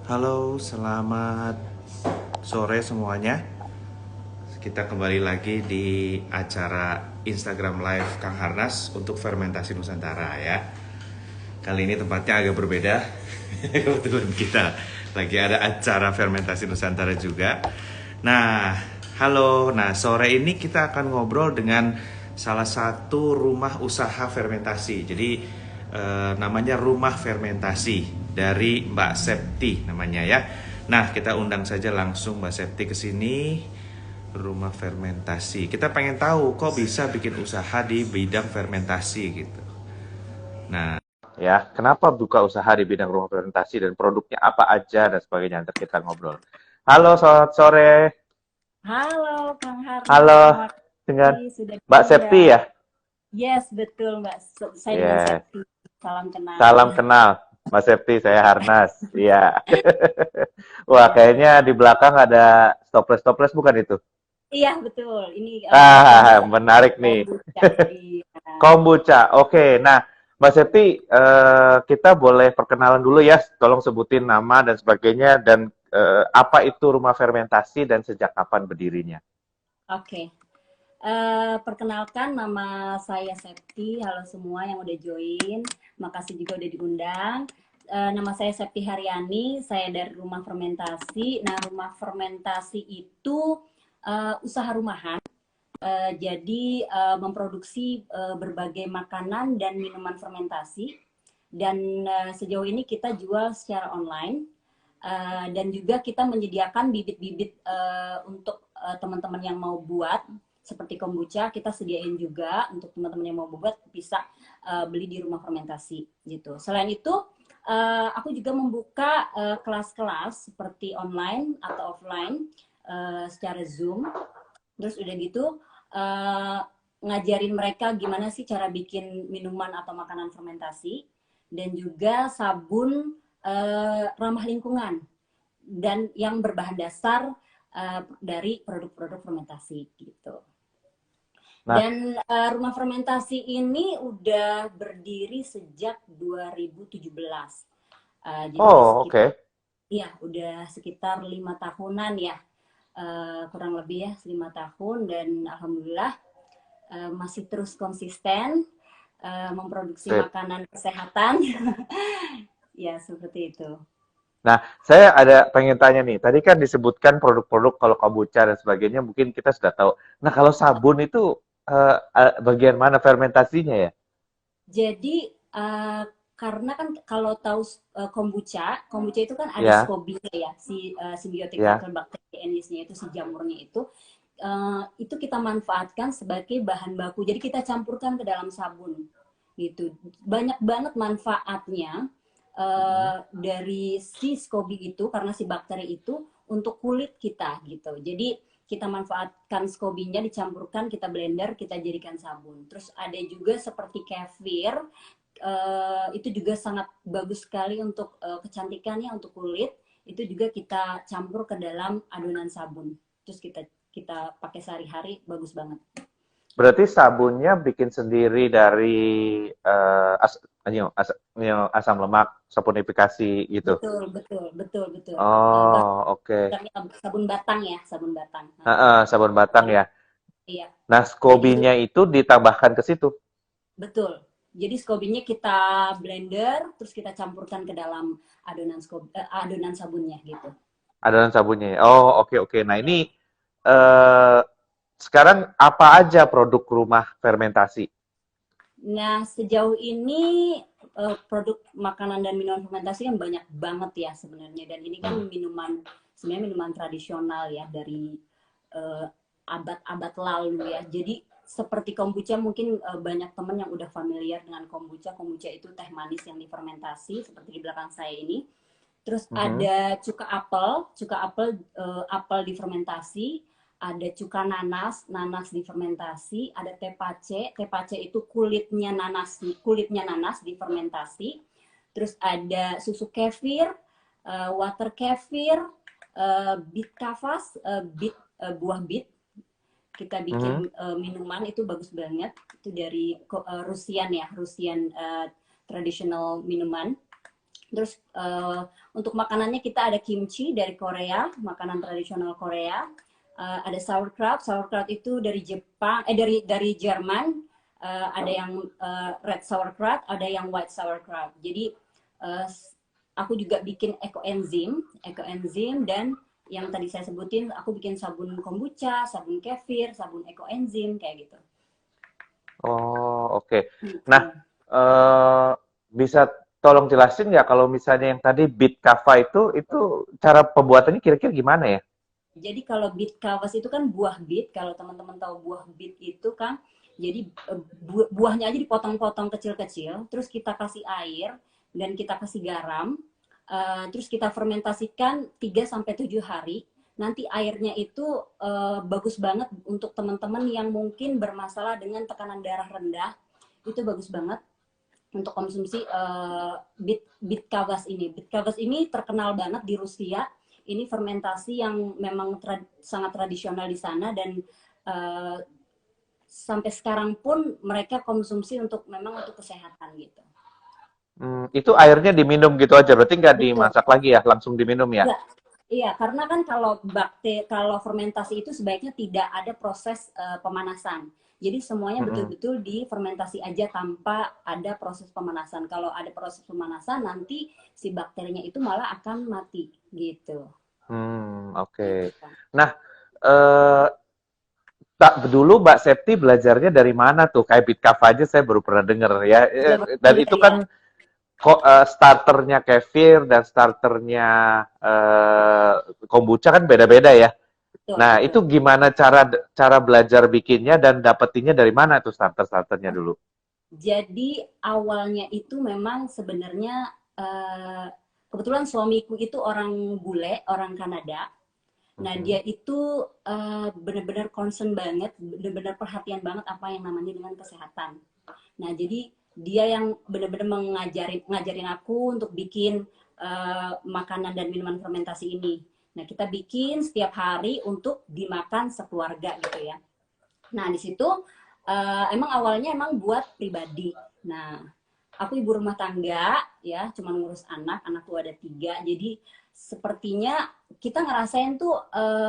Halo, selamat sore semuanya. Kita kembali lagi di acara Instagram Live Kang Harnas untuk fermentasi Nusantara ya. Kali ini tempatnya agak berbeda. Kebetulan kita lagi ada acara fermentasi Nusantara juga. Nah, halo. Nah, sore ini kita akan ngobrol dengan salah satu rumah usaha fermentasi. Jadi namanya Rumah Fermentasi dari Mbak Septi namanya ya. Nah, kita undang saja langsung Mbak Septi ke sini. Rumah fermentasi. Kita pengen tahu kok bisa bikin usaha di bidang fermentasi gitu. Nah, ya, kenapa buka usaha di bidang rumah fermentasi dan produknya apa aja dan sebagainya. Nanti kita ngobrol. Halo, selamat sore. Halo Kang Harnas, Halo, terima dengan kasih sudah Mbak Septi diundang. ya? Yes, betul Mbak. Saya dengan Yes. Septi. Salam kenal. Salam kenal. Mbak Septi, saya Harnas. Iya. Wah, Iya, kayaknya di belakang ada stoples-stoples bukan itu? iya betul. Ini kombucha, Menarik nih. kombucha. Iya. Kombucha. Oke, nah Mbak Septi, kita boleh perkenalan dulu ya. Tolong sebutin nama dan sebagainya dan apa itu rumah fermentasi dan sejak kapan berdirinya? Oke. Perkenalkan nama saya Septi. Halo semua yang udah join. Makasih juga udah diundang. Nama saya Septi Haryani. Saya dari Rumah Fermentasi. Nah, Rumah Fermentasi itu usaha rumahan. Jadi memproduksi berbagai makanan dan minuman fermentasi dan sejauh ini kita jual secara online dan juga kita menyediakan bibit-bibit untuk teman-teman yang mau buat seperti kombucha kita sediain juga untuk teman-teman yang mau buat bisa beli di rumah fermentasi gitu. Selain itu aku juga membuka kelas-kelas seperti online atau offline secara Zoom. Terus udah gitu uh, ngajarin mereka gimana sih cara bikin minuman atau makanan fermentasi dan juga sabun ramah lingkungan dan yang berbahan dasar dari produk-produk fermentasi gitu. Nah, Dan rumah fermentasi ini udah berdiri sejak 2017. Jadi udah oh sekitar oke. ya udah sekitar 5 tahunan ya, kurang lebih ya 5 tahun dan alhamdulillah masih terus konsisten memproduksi Sip. makanan kesehatan. Ya seperti itu. Nah, saya ada pengen tanya nih. Tadi kan disebutkan produk-produk kalau kombucha dan sebagainya mungkin kita sudah tahu. Nah, kalau sabun itu bagian mana fermentasinya ya? Jadi karena kan kalau tahu kombucha, kombucha itu kan ada Ya, SCOBY ya, si symbiotic ya. alkyl bacteria anisnya itu si jamurnya itu kita manfaatkan sebagai bahan baku. Jadi kita campurkan ke dalam sabun gitu. Banyak banget manfaatnya Mm-mm. dari si SCOBY itu karena si bakteri itu untuk kulit kita gitu. Jadi kita manfaatkan SCOBY-nya dicampurkan, kita blender, kita jadikan sabun. Terus ada juga seperti kefir, itu juga sangat bagus sekali untuk kecantikannya, untuk kulit. Itu juga kita campur ke dalam adonan sabun. Terus kita kita pakai sehari-hari, bagus banget. Berarti sabunnya bikin sendiri dari asam lemak, saponifikasi gitu. Betul, betul, betul, betul. Oh, oke. Sabun batang ya, sabun batang. Sabun batang ya. Iya. Nah, Dan itu SCOBY-nya itu ditambahkan ke situ. betul. Jadi SCOBY-nya kita blender, terus kita campurkan ke dalam adonan sabunnya gitu. Adonan sabunnya ya. Oh, oke oke. Nah, ini Ya. eh sekarang apa aja produk rumah fermentasi? Nah, sejauh ini produk makanan dan minuman fermentasi kan banyak banget ya sebenarnya. Dan ini kan Hmm. sebenarnya minuman tradisional ya dari eh, abad-abad lalu ya. Jadi seperti kombucha mungkin banyak teman yang udah familiar dengan kombucha. Kombucha itu teh manis yang difermentasi seperti di belakang saya ini. Terus Mhm. ada apel difermentasi, ada cuka nanas, nanas difermentasi, ada tepace itu kulitnya nanas difermentasi. Terus ada susu kefir, water kefir, bit kafas, buah bit. Kita Mhm. bikin minuman itu bagus banget. Itu dari Rusian ya, Rusian traditional minuman Terus untuk makanannya kita ada kimchi dari Korea, makanan tradisional Korea. Ada sauerkraut, sauerkraut itu dari Jepang, dari Jerman. Ada yang red sauerkraut, ada yang white sauerkraut. Jadi uh, aku juga bikin ekoenzim dan yang tadi saya sebutin, aku bikin sabun kombucha, sabun kefir, sabun ekoenzim kayak gitu. Oh, oke. Nah, Gitu. eh, bisa tolong jelasin nggak kalau misalnya yang tadi beet kava itu cara pembuatannya kira-kira gimana ya? Jadi kalau beet kawas itu kan buah beet, kalau teman-teman tahu buah beet itu kan, jadi buahnya aja dipotong-potong kecil-kecil, terus kita kasih air dan kita kasih garam, terus kita fermentasikan 3 sampai 7 hari. Nanti airnya itu bagus banget untuk teman-teman yang mungkin bermasalah dengan tekanan darah rendah, itu bagus banget untuk konsumsi beet kawas ini. Beet kawas ini terkenal banget di Rusia. Ini fermentasi yang memang sangat tradisional di sana dan uh, sampai sekarang pun mereka konsumsi untuk memang untuk kesehatan gitu. Itu airnya diminum gitu aja, berarti nggak Betul. dimasak lagi ya, langsung diminum ya? Enggak. Iya, karena kan kalau fermentasi itu sebaiknya tidak ada proses pemanasan. Jadi semuanya Mm-mm. betul-betul difermentasi aja tanpa ada proses pemanasan. Kalau ada proses pemanasan nanti si bakterinya itu malah akan mati gitu. Oke. Gitu kan. Nah, eh, tak dulu Mbak Septi belajarnya dari mana tuh? Kayak Bitkaf aja saya baru pernah denger ya. Udah pernah Dan dengar itu ya? kan kok starternya kefir dan starternya kombucha kan beda-beda ya. Betul, Nah, betul. itu gimana cara cara belajar bikinnya dan dapetinnya dari mana tuh starter-starternya dulu? Jadi awalnya itu memang sebenarnya eh, kebetulan suamiku itu orang bule, orang Kanada. Nah, Mhm. dia itu benar-benar concern banget, benar-benar perhatian banget apa yang namanya dengan kesehatan. Nah, jadi dia yang benar-benar ngajarin aku untuk bikin makanan dan minuman fermentasi ini. Nah, kita bikin setiap hari untuk dimakan sekeluarga gitu ya. Nah, di situ emang awalnya emang buat pribadi. Nah, aku ibu rumah tangga ya, cuma ngurus anak, anakku ada 3. Jadi sepertinya kita ngerasain tuh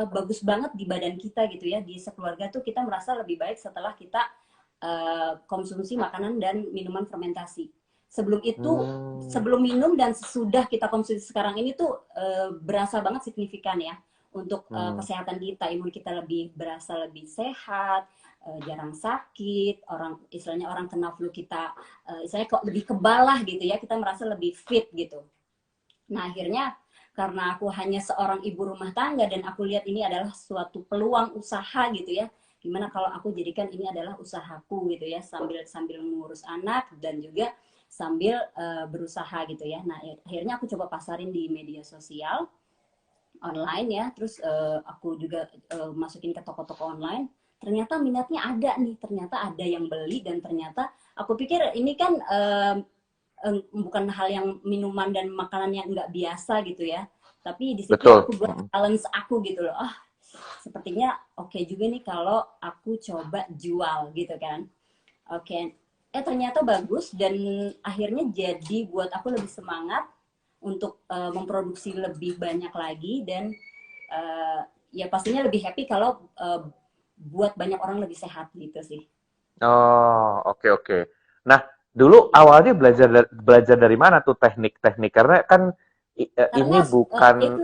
bagus banget di badan kita gitu ya, di sekeluarga tuh kita merasa lebih baik setelah kita konsumsi makanan dan minuman fermentasi. Sebelum itu, Hmm. sebelum minum dan sesudah kita konsumsi sekarang ini tuh berasa banget signifikan ya untuk Hmm. kesehatan kita, imun kita lebih berasa lebih sehat, jarang sakit, orang istilahnya orang kena flu kita istilahnya kok lebih kebal lah gitu ya, kita merasa lebih fit gitu. Nah, akhirnya karena aku hanya seorang ibu rumah tangga dan aku lihat ini adalah suatu peluang usaha gitu ya. Gimana kalau aku jadikan ini adalah usahaku gitu ya, sambil sambil mengurus anak dan juga sambil berusaha gitu ya. Nah, akhirnya aku coba pasarin di media sosial online ya, terus aku juga masukin ke toko-toko online. Ternyata minatnya ada nih, ternyata ada yang beli dan ternyata aku pikir ini kan bukan hal yang minuman dan makanan yang nggak biasa gitu ya. Tapi di situ Betul. aku buat balance aku gitu loh. Ah, sepertinya oke juga nih kalau aku coba jual gitu kan. Oke. Ternyata bagus dan akhirnya jadi buat aku lebih semangat untuk memproduksi lebih banyak lagi dan uh, ya pastinya lebih happy kalau buat banyak orang lebih sehat gitu sih. Oh, oke oke. Nah, dulu awalnya belajar dari mana tuh teknik-teknik? Karena kan ini Karena bukan. itu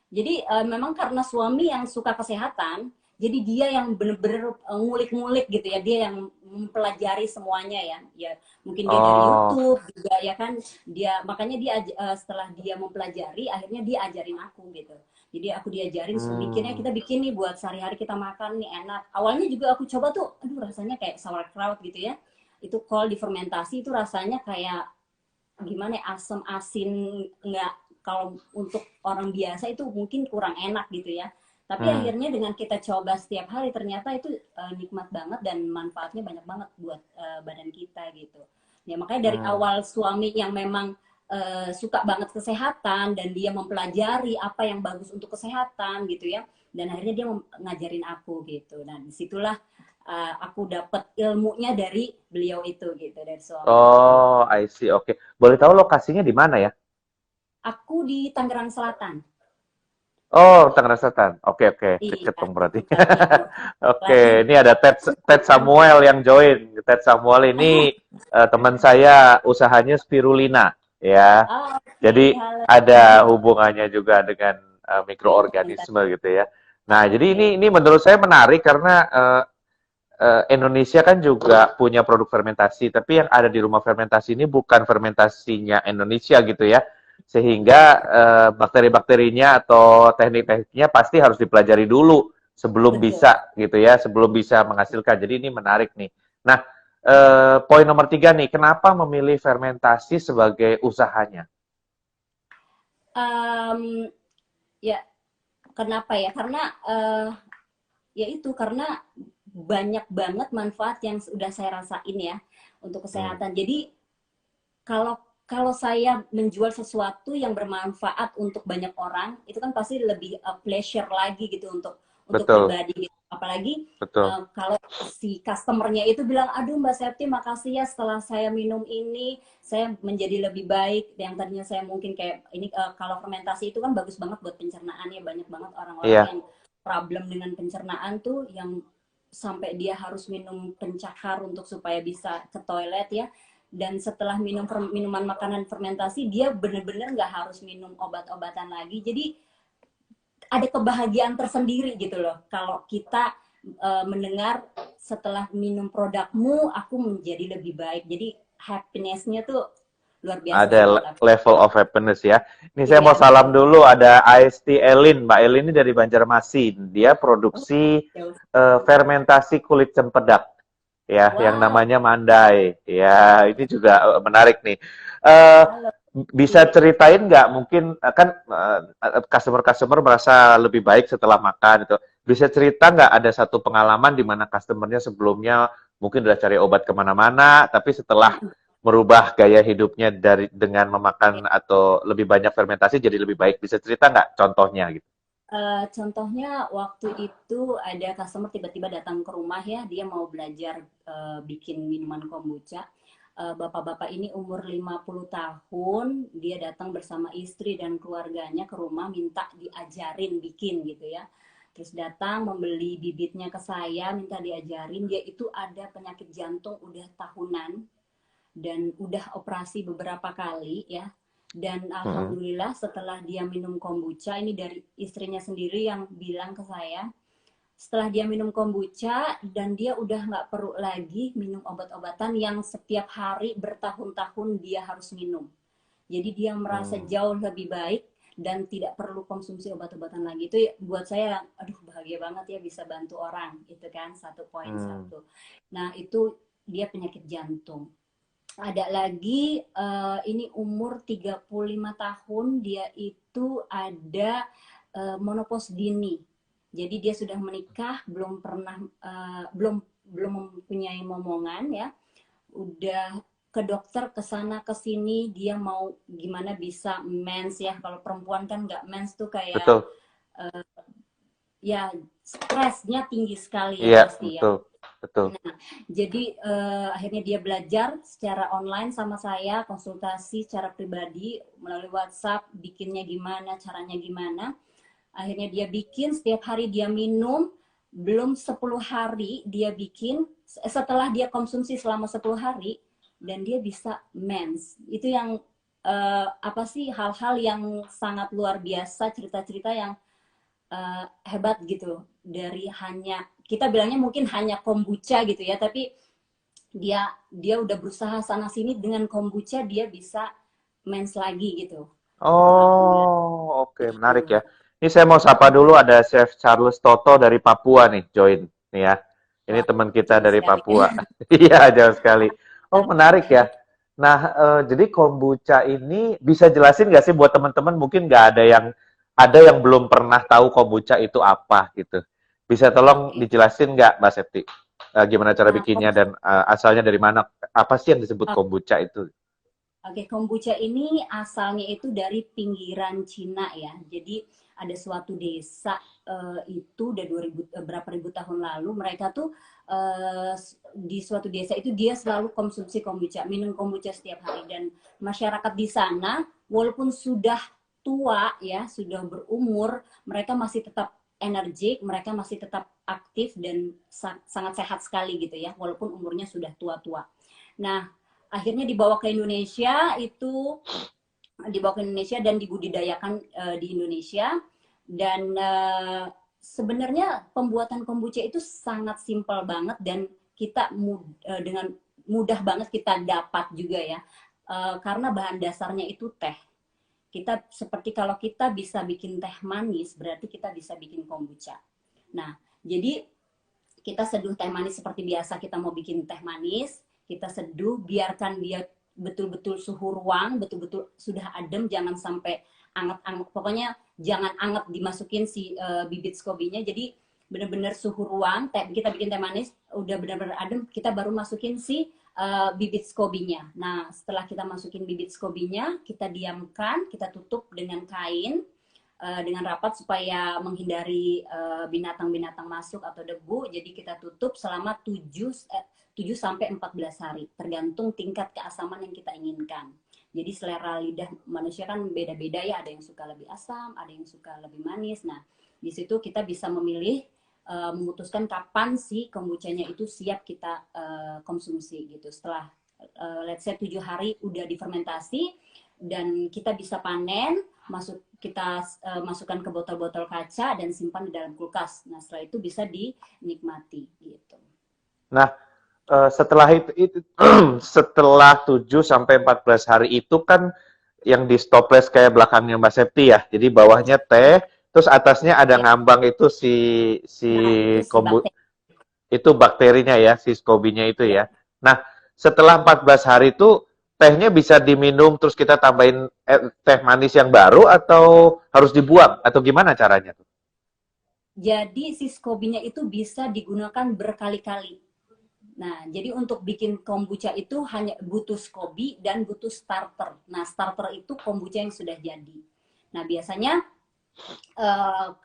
jadi memang karena suami yang suka kesehatan, jadi dia yang bener-bener ngulik-ngulik gitu ya, dia yang mempelajari semuanya ya. Ya mungkin dia dari Oh. YouTube juga ya kan, dia makanya dia setelah dia mempelajari, akhirnya dia ajarin aku gitu. Jadi aku diajarin bikinnya Hmm. kita bikin nih buat sehari-hari kita makan nih enak. Awalnya juga aku coba tuh, aduh rasanya kayak sauerkraut gitu ya. Itu kol difermentasi itu rasanya kayak gimana ya, asam asin, nggak, kalau untuk orang biasa itu mungkin kurang enak gitu ya, tapi Hmm. akhirnya dengan kita coba setiap hari ternyata itu nikmat banget dan manfaatnya banyak banget buat badan kita gitu ya. Makanya dari Hmm. awal suami yang memang suka banget kesehatan dan dia mempelajari apa yang bagus untuk kesehatan gitu ya, dan akhirnya dia ngajarin aku gitu. Nah disitulah aku dapat ilmunya dari beliau itu gitu, dari suami aku. Oh, I see. Oke. Boleh tahu lokasinya di mana ya? Aku di Tangerang Selatan. Oh, Tangerang Selatan. Oke, oke. Deket Iya, dong berarti. Kuta Timur. Oke, ini ada Ted Samuel yang join. Ted Samuel ini teman saya, usahanya spirulina, ya. Oh, oke, Jadi halo. ada hubungannya juga dengan mikroorganisme Fermentasi. gitu ya. Nah, jadi Oke. ini menurut saya menarik karena Indonesia kan juga punya produk fermentasi, tapi yang ada di rumah fermentasi ini bukan fermentasinya Indonesia gitu ya. Sehingga bakteri-bakterinya atau teknik-tekniknya pasti harus dipelajari dulu sebelum Betul. bisa gitu ya, sebelum bisa menghasilkan. Jadi ini menarik nih. Nah, poin nomor 3 nih, kenapa memilih fermentasi sebagai usahanya? Em, ya, kenapa ya? Karena ya itu karena banyak banget manfaat yang sudah saya rasain ya untuk Hmm, kesehatan. Jadi kalau kalau saya menjual sesuatu yang bermanfaat untuk banyak orang, itu kan pasti lebih pleasure lagi gitu untuk betul, pribadi gitu. Apalagi betul. kalau si customernya itu bilang, aduh Mbak Septi makasih ya setelah saya minum ini, saya menjadi lebih baik. Yang tadinya saya mungkin kayak ini kalau fermentasi itu kan bagus banget buat pencernaan ya, banyak banget orang-orang Iya, yang problem dengan pencernaan tuh yang sampai dia harus minum pencakar untuk supaya bisa ke toilet ya, dan setelah minum minuman makanan fermentasi dia bener-bener nggak harus minum obat-obatan lagi, jadi ada kebahagiaan tersendiri gitu loh kalau kita mendengar setelah minum produkmu aku menjadi lebih baik, jadi happinessnya tuh luar biasa sih ada buat aku. level of happiness ya. Ini saya Iya mau salam betul. dulu, ada AST Elin. Mbak Elin ini dari Banjarmasin. Dia Oh, produksi jauh. fermentasi kulit cempedak ya, yang Wow. namanya Mandai. Ya, ini juga menarik nih. Eh, Halo. bisa ceritain nggak mungkin kan customer-customer merasa lebih baik setelah makan itu. Bisa cerita nggak ada satu pengalaman di mana customernya sebelumnya mungkin udah cari obat kemana-mana, tapi setelah merubah gaya hidupnya dari dengan memakan atau lebih banyak fermentasi jadi lebih baik. Bisa cerita nggak contohnya gitu? Contohnya waktu itu ada customer tiba-tiba datang ke rumah ya, dia mau belajar bikin minuman kombucha. Bapak-bapak ini umur 50 tahun, dia datang bersama istri dan keluarganya ke rumah minta diajarin bikin gitu ya. Terus datang membeli bibitnya ke saya, minta diajarin, dia itu ada penyakit jantung udah tahunan dan udah operasi beberapa kali ya. Dan Mm-mm. alhamdulillah setelah dia minum kombucha, ini dari istrinya sendiri yang bilang ke saya, setelah dia minum kombucha dan dia udah nggak perlu lagi minum obat-obatan yang setiap hari bertahun-tahun dia harus minum. Jadi dia merasa Hmm. jauh lebih baik dan tidak perlu konsumsi obat-obatan lagi. Itu buat saya, aduh bahagia banget ya bisa bantu orang, itu kan satu poin Hmm. satu. Nah itu dia penyakit jantung. Ada lagi ini umur 35 tahun, dia itu ada menopause dini. Jadi dia sudah menikah, belum pernah belum mempunyai momongan ya. Udah ke dokter ke sana ke sini, dia mau gimana bisa mens ya. Kalau perempuan kan nggak mens tuh kayak Betul. ya stresnya tinggi sekali ya Iya, pasti ya. betul. Betul. Nah, jadi akhirnya dia belajar secara online sama saya, konsultasi secara pribadi melalui WhatsApp, bikinnya gimana, caranya gimana. Akhirnya dia bikin, setiap hari dia minum, belum 10 hari dia bikin, setelah dia konsumsi selama 10 hari, dan dia bisa mens. Itu yang apa sih, hal-hal yang sangat luar biasa, cerita-cerita yang hebat gitu. Dari hanya, kita bilangnya mungkin hanya kombucha gitu ya, tapi dia udah berusaha sana sini dengan kombucha dia bisa mens lagi gitu. Itu alhamdulillah Oh, oke, menarik gitu. ya. Ini saya mau sapa dulu, ada Chef Charles Toto dari Papua nih, join nih ya. Ini Wah, teman kita jauh dari sekali. Papua. Iya, jauh sekali. Oh, menarik ya. Nah, jadi kombucha ini bisa jelasin nggak sih buat teman-teman mungkin nggak ada yang belum pernah tahu kombucha itu apa gitu. Bisa tolong Oke. dijelasin nggak, Mbak Septi? Gimana cara Nah, bikinnya dan asalnya dari mana? Apa sih yang disebut oh, kombucha itu? Oke, kombucha ini asalnya itu dari pinggiran Cina ya. Jadi ada suatu desa itu udah 2000 berapa ribu tahun lalu mereka tuh di suatu desa itu dia selalu konsumsi kombucha, minum kombucha setiap hari dan masyarakat di sana walaupun sudah tua ya, sudah berumur, mereka masih tetap energik, mereka masih tetap aktif dan sangat sehat sekali gitu ya, walaupun umurnya sudah tua-tua. Nah, akhirnya dibawa ke Indonesia dan dibudidayakan di Indonesia dan sebenarnya pembuatan kombucha itu sangat simpel banget dan kita dengan mudah banget kita dapat juga ya karena bahan dasarnya itu teh. Kita seperti kalau kita bisa bikin teh manis berarti kita bisa bikin kombucha. Nah, jadi kita seduh teh manis seperti biasa kita mau bikin teh manis, kita seduh, biarkan dia betul-betul suhu ruang, betul-betul sudah adem, jangan sampai anget-anget. Pokoknya jangan anget dimasukin si bibit scoby-nya. Jadi benar-benar suhu ruang, kita bikin teh manis, udah benar-benar adem, kita baru masukin si bibit scoby-nya. Nah, setelah kita masukin bibit scoby-nya, kita diamkan, kita tutup dengan kain, dengan rapat supaya menghindari binatang-binatang masuk atau debu. Jadi kita tutup selama 7 sampai 14 hari, tergantung tingkat keasaman yang kita inginkan. Jadi selera lidah manusia kan beda-beda ya, ada yang suka lebih asam, ada yang suka lebih manis. Nah, di situ kita bisa memilih memutuskan kapan si kombuchanya itu siap kita konsumsi gitu. Setelah let's say 7 hari udah difermentasi dan kita bisa panen, kita masukkan ke botol-botol kaca dan simpan di dalam kulkas. Nah, setelah itu bisa dinikmati gitu. Nah, setelah itu setelah 7 sampai 14 hari itu kan yang di stoples kayak belakangnya Mbak Septi ya. Jadi bawahnya teh, terus atasnya ada Ya. ngambang itu si Nah, itu si bakteri. itu bakterinya ya, si scoby-nya itu Ya. ya. Nah, setelah 14 hari itu tehnya bisa diminum terus kita tambahin teh manis yang baru atau harus dibuang atau gimana caranya tuh? Jadi si scoby-nya itu bisa digunakan berkali-kali. Nah, jadi untuk bikin kombucha itu hanya butuh scoby dan butuh starter. Nah, starter itu kombucha yang sudah jadi. Nah, biasanya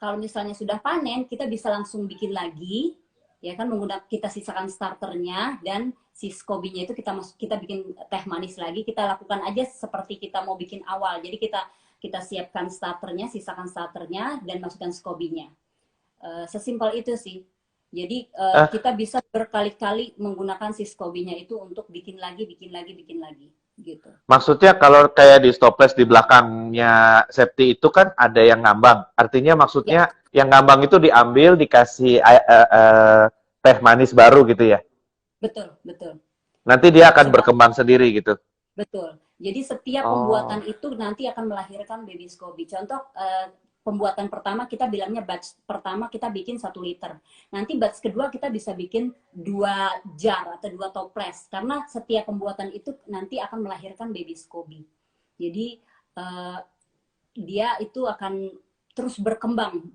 kalau misalnya sudah panen, kita bisa langsung bikin lagi, ya kan menggunakan kita sisakan starternya dan si scoby-nya itu kita bikin teh manis lagi. Kita lakukan aja seperti kita mau bikin awal. Jadi kita siapkan starternya, sisakan starternya dan masukkan scoby-nya. Sesimpel itu sih. Jadi kita bisa berkali-kali menggunakan si scoby-nya itu untuk bikin lagi gitu. Maksudnya kalau kayak di stoples di belakangnya Septi itu kan ada yang ngambang. Artinya Ya, maksudnya yang ngambang itu diambil dikasih teh manis baru gitu ya. betul, betul. Nanti dia akan Setelah berkembang sendiri gitu. Betul. Jadi setiap pembuatan Oh. itu nanti akan melahirkan baby scoby. Contoh pembuatan pertama kita bilangnya batch pertama kita bikin 1 liter. Nanti batch kedua kita bisa bikin 2 jar atau 2 toples karena setiap pembuatan itu nanti akan melahirkan baby scoby. Jadi dia itu akan terus berkembang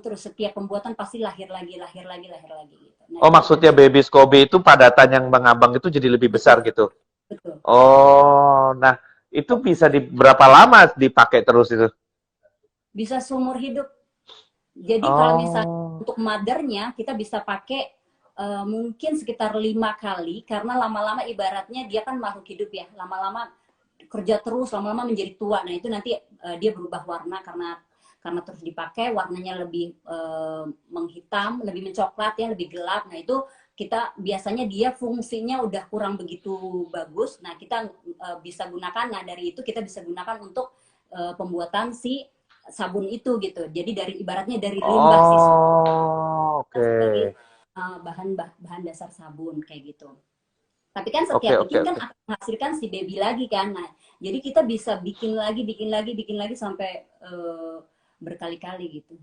terus setiap pembuatan pasti lahir lagi gitu. Nah, Oh, itu kita maksudnya bisa baby scoby itu padatan yang mengambang itu jadi lebih besar betul, gitu. betul. Oh, nah itu bisa di berapa lama dipakai terus itu? Bisa seumur hidup. Jadi kalau misalnya Oh. untuk mothernya kita bisa pakai mungkin sekitar 5 kali karena lama-lama ibaratnya dia kan makhluk hidup ya, lama-lama kerja terus, lama-lama menjadi tua. Nah itu nanti dia berubah warna karena terus dipakai warnanya lebih menghitam, lebih mencoklat ya, lebih gelap. Nah itu kita biasanya dia fungsinya udah kurang begitu bagus. Nah kita bisa gunakan. Nah dari itu kita bisa gunakan untuk pembuatan si sabun itu gitu. Jadi dari ibaratnya dari limbah siswa Oh, oke. sebagai bahan dasar sabun kayak gitu. Tapi kan Oke, setiap oke, bikin kan oke. akan menghasilkan si baby lagi kan. Nah, jadi kita bisa bikin lagi sampai berkali-kali gitu.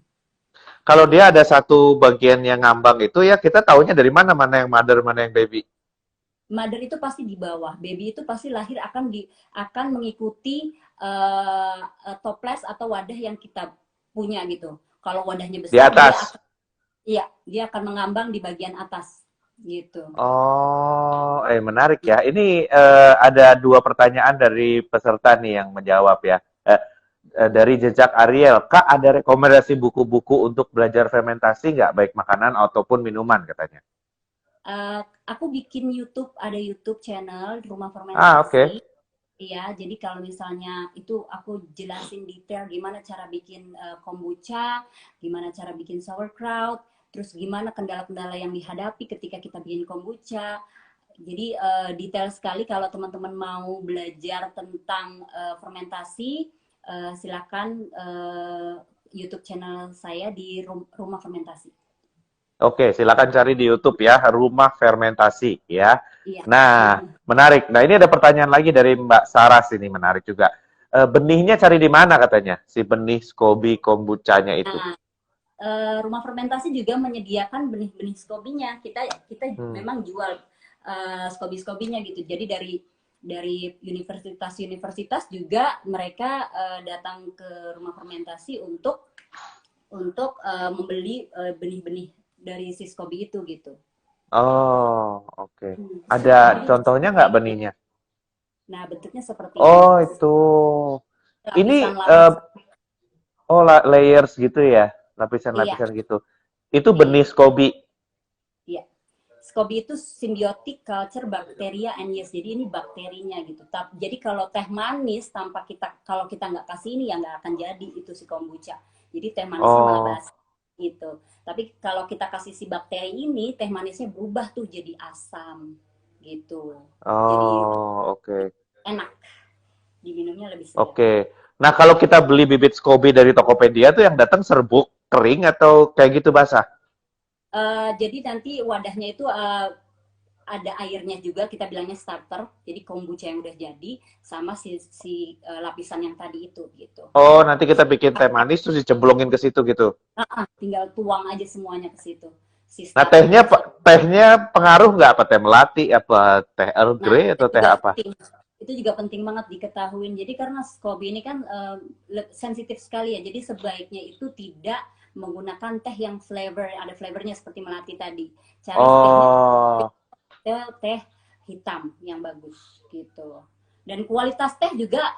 Kalau dia ada satu bagian yang ngambang itu ya kita taunya dari mana mana yang mother mana yang baby. Mother itu pasti di bawah, baby itu pasti lahir akan mengikuti toples atau wadah yang kita punya gitu. Kalau wadahnya Di besar atas. dia akan mengambang di bagian atas. gitu. Oh, menarik ya. Ini ada dua pertanyaan dari peserta nih yang menjawab ya. Dari Jejak Ariel, Kak ada rekomendasi buku-buku untuk belajar fermentasi nggak, baik makanan ataupun minuman katanya? Aku bikin YouTube, ada YouTube channel Rumah Ah, oke. Fermentasi. Iya, jadi kalau misalnya itu aku jelasin detail gimana cara bikin kombucha, gimana cara bikin sauerkraut, terus gimana kendala-kendala yang dihadapi ketika kita bikin kombucha. Jadi detail sekali kalau teman-teman mau belajar tentang fermentasi, silakan YouTube channel saya di Rumah Fermentasi. Oke, silakan cari di YouTube ya, Rumah Fermentasi ya. Iya. Nah, menarik. Nah, ini ada pertanyaan lagi dari Mbak Saras, ini menarik juga. Benihnya cari di mana katanya? Si benih SCOBY kombuchanya itu. Nah, Rumah Fermentasi juga menyediakan benih-benih skobinya. Kita Hmm. memang jual skobi-skobinya gitu. Jadi dari universitas-universitas juga mereka datang ke Rumah Fermentasi untuk membeli benih-benih dari si skobi itu gitu. Oh, oke. Hmm. Ada Jadi contohnya nggak benihnya? nah bentuknya seperti ini. Oh, itu. Ini, Lapisan-lapis. layers gitu ya? Iya, Lapisan-lapisan gitu. Itu iya, benih iya. SCOBY. Iya. SCOBY itu symbiotic culture bacteria and yeast. Jadi ini bakterinya gitu. Jadi kalau teh manis tanpa kalau kita nggak kasih ini ya nggak akan jadi itu si kombucha. Jadi teh manisnya malah Oh, basi gitu. Tapi kalau kita kasih si bakteri ini, teh manisnya berubah tuh jadi asam gitu. Jadi oh, oke. enak, diminumnya lebih segar. Oke. Nah, kalau kita beli bibit SCOBY dari Tokopedia tuh yang datang serbuk kering atau kayak gitu basah? Jadi nanti wadahnya itu ada airnya juga, kita bilangnya starter. Jadi kombucha yang udah jadi sama si lapisan yang tadi itu gitu. Oh, nanti kita bikin teh manis terus dicemplungin ke situ gitu. Tinggal tuang aja semuanya ke situ. Si Nah, starternya si. tehnya pengaruh nggak, apa teh melati, apa teh Earl Nah, Grey atau teh apa? itu juga penting banget diketahui. Jadi karena SCOBY ini kan sensitif sekali ya. Jadi sebaiknya itu tidak menggunakan teh yang ada flavornya seperti melati tadi. Cari tehnya Oh, teh hitam yang bagus gitu. Dan kualitas teh juga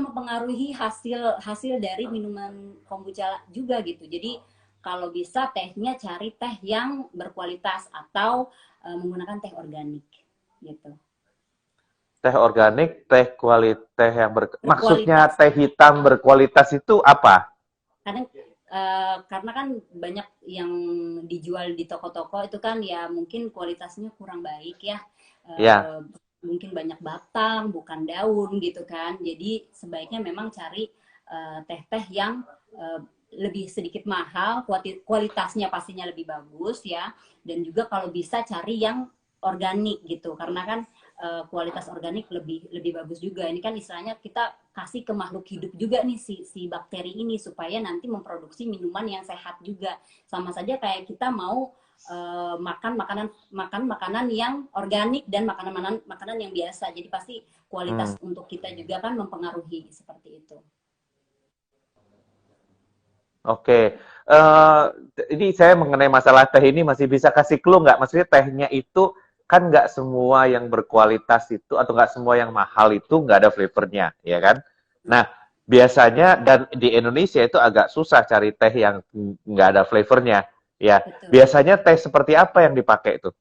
mempengaruhi hasil hasil dari minuman kombucha juga gitu. Jadi kalau bisa tehnya cari teh yang berkualitas atau menggunakan teh organik gitu. teh organik, teh yang maksudnya Berkualitas. teh hitam berkualitas itu apa? Kadang karena kan banyak yang dijual di toko-toko itu kan ya mungkin kualitasnya kurang baik ya. Ya. Eh, Mungkin banyak batang, bukan daun gitu kan. Jadi sebaiknya memang cari teh-teh yang eh, lebih sedikit mahal, kualitasnya pastinya lebih bagus ya. Dan juga kalau bisa cari yang organik gitu, karena kan kualitas organik lebih lebih bagus juga. Ini kan istilahnya kita kasih ke makhluk hidup juga nih si bakteri ini supaya nanti memproduksi minuman yang sehat juga. Sama saja kayak kita mau makan makanan yang organik dan makanan yang biasa. Jadi pasti Hmm. kualitas untuk kita juga kan mempengaruhi seperti itu. Oke. Eh, ini saya mengenai masalah teh ini masih bisa kasih clue nggak? Maksudnya tehnya itu kan nggak semua yang berkualitas itu atau nggak semua yang mahal itu nggak ada flavornya, ya kan? Nah, biasanya dan di Indonesia itu agak susah cari teh yang nggak ada flavornya. Ya, Betul. biasanya teh seperti apa yang dipakai itu?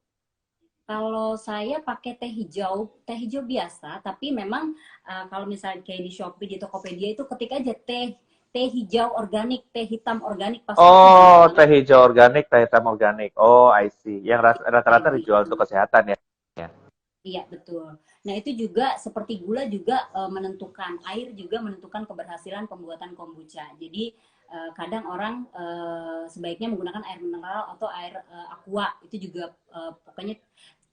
Kalau saya pakai teh hijau biasa, tapi memang kalau misalnya kayak di Shopee, di Tokopedia itu ketik aja teh hijau organik, teh hitam organik, pasti itu banyak Oh, banget teh hijau organik, teh hitam organik. Oh, I see. Yang kayak rata-rata dijual gitu. untuk kesehatan ya. Iya, betul. Nah, itu juga seperti gula juga menentukan, air juga menentukan keberhasilan pembuatan kombucha. Jadi, kadang orang sebaiknya menggunakan air mineral atau air aqua. Itu juga pokoknya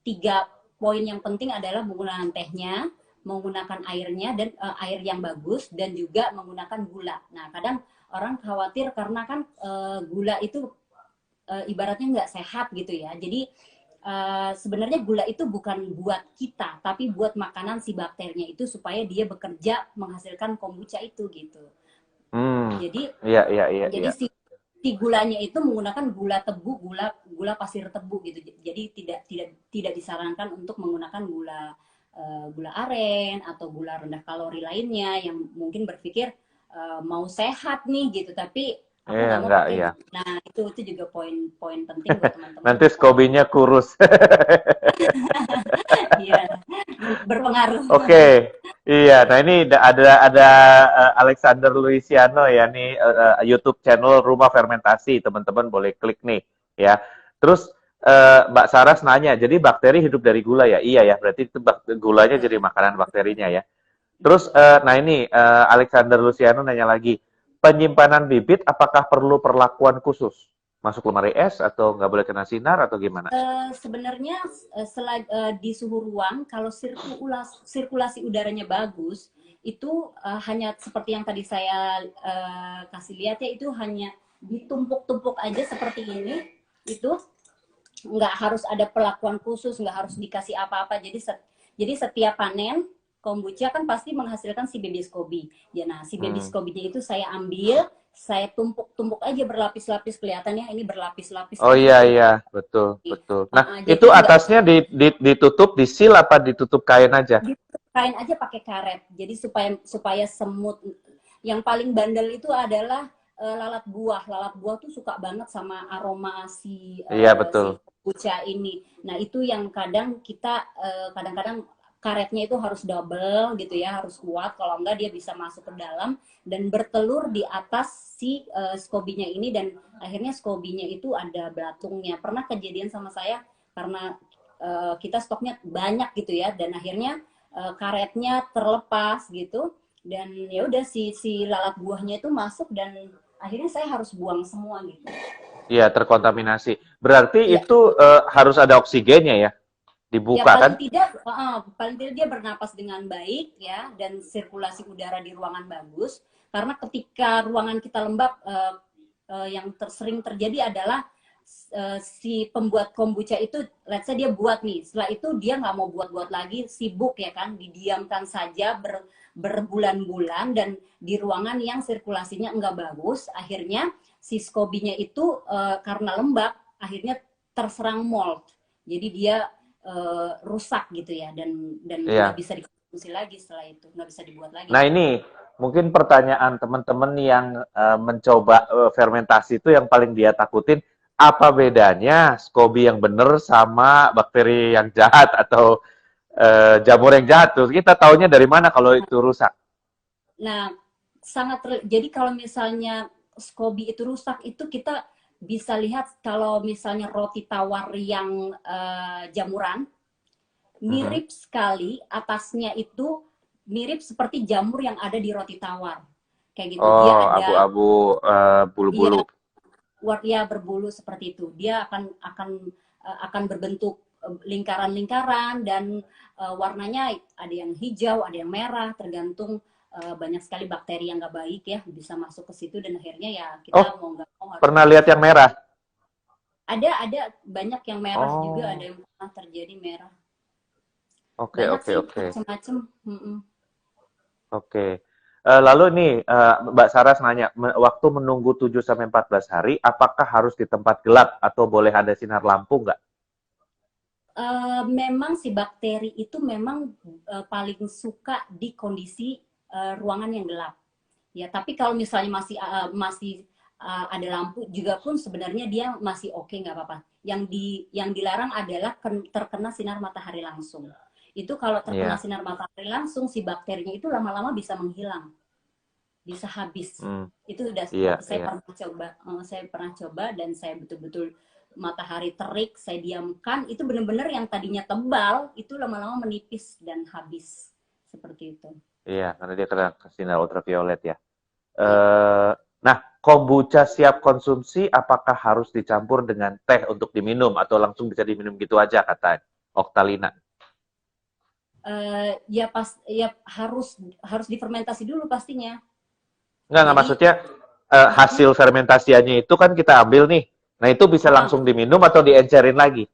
3 poin yang penting adalah menggunakan tehnya, menggunakan airnya dan air yang bagus dan juga menggunakan gula. Nah, kadang orang khawatir karena kan gula itu ibaratnya nggak sehat gitu ya. Jadi sebenarnya gula itu bukan buat kita, tapi buat makanan si bakterinya itu supaya dia bekerja menghasilkan kombucha itu gitu. Hmm, Jadi iya, iya, iya, jadi iya. si si gulanya itu menggunakan gula tebu, gula pasir tebu gitu. Jadi tidak disarankan untuk menggunakan gula aren atau gula rendah kalori lainnya yang mungkin berpikir mau sehat nih gitu, tapi aku nggak mau enggak, pakai. iya. Nah itu juga poin penting buat teman-teman. Nanti skobinya kurus. Iya, berpengaruh. Oke, iya. Nah ini ada Alexander Luisiano ya nih YouTube channel Rumah Fermentasi, teman-teman boleh klik nih ya. Terus Mbak Saras nanya, jadi bakteri hidup dari gula ya? Iya ya, berarti itu gulanya jadi makanan bakterinya ya. Terus nah ini Alexander Luciano nanya lagi, penyimpanan bibit apakah perlu perlakuan khusus? Masuk lemari es atau nggak boleh kena sinar atau gimana? Sebenarnya di suhu ruang kalau sirkulasi udaranya bagus itu hanya seperti yang tadi saya kasih lihat ya, itu hanya ditumpuk-tumpuk aja seperti ini, itu nggak harus ada perlakuan khusus, nggak harus dikasih apa-apa. Jadi setiap panen kombucha kan pasti menghasilkan si baby SCOBY. Ya, nah si baby SCOBY-nya itu saya ambil, saya tumpuk-tumpuk aja berlapis-lapis, kelihatannya ini berlapis-lapis. Oh iya iya, betul betul. Nah itu atasnya ditutup, disil apa ditutup kain aja? Ditutup kain aja pakai karet. Jadi supaya semut. Yang paling bandel itu adalah lalat buah. Lalat buah tuh suka banget sama aroma Iya betul. si kombucha ini. Nah itu yang kadang kita kadang-kadang karetnya itu harus double gitu ya, harus kuat, kalau enggak dia bisa masuk ke dalam dan bertelur di atas si SCOBY-nya ini, dan akhirnya SCOBY-nya itu ada belatungnya. Pernah kejadian sama saya karena kita stoknya banyak gitu ya, dan akhirnya karetnya terlepas gitu, dan ya udah si lalat buahnya itu masuk dan akhirnya saya harus buang semua gitu. Iya, terkontaminasi. Berarti Ya. itu harus ada oksigennya ya? Dibuka ya, kan? paling tidak dia bernapas dengan baik ya, dan sirkulasi udara di ruangan bagus, karena ketika ruangan kita lembab yang sering terjadi adalah si pembuat kombucha itu, let's say dia buat nih, setelah itu dia nggak mau buat lagi, sibuk ya kan, didiamkan saja berbulan-bulan dan di ruangan yang sirkulasinya nggak bagus, akhirnya si SCOBY-nya itu karena lembab akhirnya terserang mold, jadi dia rusak gitu ya, dan nggak bisa dikonsumsi lagi setelah itu, nggak bisa dibuat lagi. Nah ini mungkin pertanyaan teman-teman yang mencoba fermentasi itu yang paling dia takutin, apa bedanya SCOBY yang benar sama bakteri yang jahat atau jamur yang jahat tuh? Kita taunya dari mana kalau itu rusak? Nah jadi kalau misalnya SCOBY itu rusak, itu kita bisa lihat kalau misalnya roti tawar yang jamuran, mirip sekali atasnya itu mirip seperti jamur yang ada di roti tawar, kayak gitu. Oh, dia ada abu-abu bulu-bulu. Dia berbulu seperti itu. Dia akan berbentuk lingkaran-lingkaran dan warnanya ada yang hijau, ada yang merah, tergantung banyak sekali bakteri yang nggak baik ya bisa masuk ke situ, dan akhirnya ya kita mau nggak mau harus. Pernah lihat yang merah? Ada banyak yang merah juga, ada yang pernah terjadi merah. Oke. Macam-macam. Oke. Lalu nih Mbak Saras nanya, waktu menunggu 7-14 hari, apakah harus di tempat gelap atau boleh ada sinar lampu nggak? Memang si bakteri itu memang paling suka di kondisi ruangan yang gelap. Ya, tapi kalau misalnya masih ada lampu juga pun sebenarnya dia masih oke, nggak apa-apa. Yang dilarang adalah terkena sinar matahari langsung. Itu kalau terkena sinar matahari langsung, si bakterinya itu lama-lama bisa menghilang, bisa habis. Itu udah saya pernah coba dan saya betul-betul matahari terik, saya diamkan, itu benar-benar yang tadinya tebal itu lama-lama menipis dan habis seperti itu. Iya, karena dia kena sinar ultraviolet ya. Nah, kombucha siap konsumsi apakah harus dicampur dengan teh untuk diminum atau langsung bisa diminum gitu aja, kata Oktalina? Ya harus difermentasi dulu pastinya. Enggak, maksudnya hasil fermentasiannya itu kan kita ambil nih. Nah, itu bisa langsung diminum atau diencerin lagi?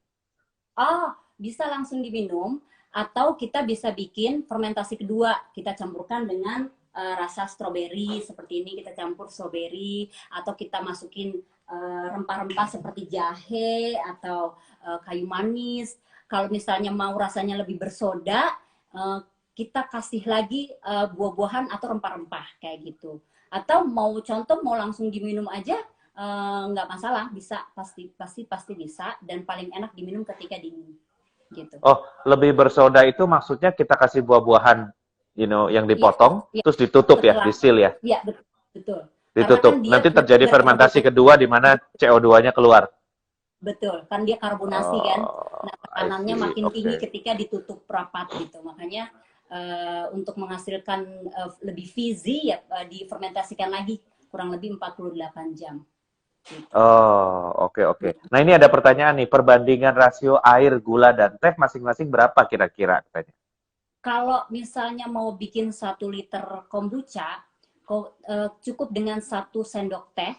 Bisa langsung diminum, atau kita bisa bikin fermentasi kedua. Kita campurkan dengan rasa stroberi seperti ini, kita campur stroberi, atau kita masukin rempah-rempah seperti jahe atau kayu manis. Kalau misalnya mau rasanya lebih bersoda, kita kasih lagi buah-buahan atau rempah-rempah kayak gitu. Atau mau langsung diminum aja, nggak masalah, bisa, pasti bisa, dan paling enak diminum ketika dingin gitu. Oh, lebih bersoda itu maksudnya kita kasih buah-buahan, yang Iya, dipotong, iya, terus ditutup ya, setelah, disil ya, iya betul. Karena kan ditutup. dia Nanti terjadi fermentasi berkarbonasi, kedua di mana CO2-nya keluar. betul, kan dia karbonasi kan. Oh, Nah, I tekanannya see. makin tinggi Oke. ketika ditutup rapat gitu. Makanya untuk menghasilkan lebih fizzy ya difermentasikan lagi kurang lebih 48 jam. Gitu. Oh, oke, oke. Ya. Nah, ini ada pertanyaan nih, perbandingan rasio air, gula, dan teh masing-masing berapa kira-kira katanya? Kalau misalnya mau bikin 1 liter kombucha, cukup dengan 1 sendok teh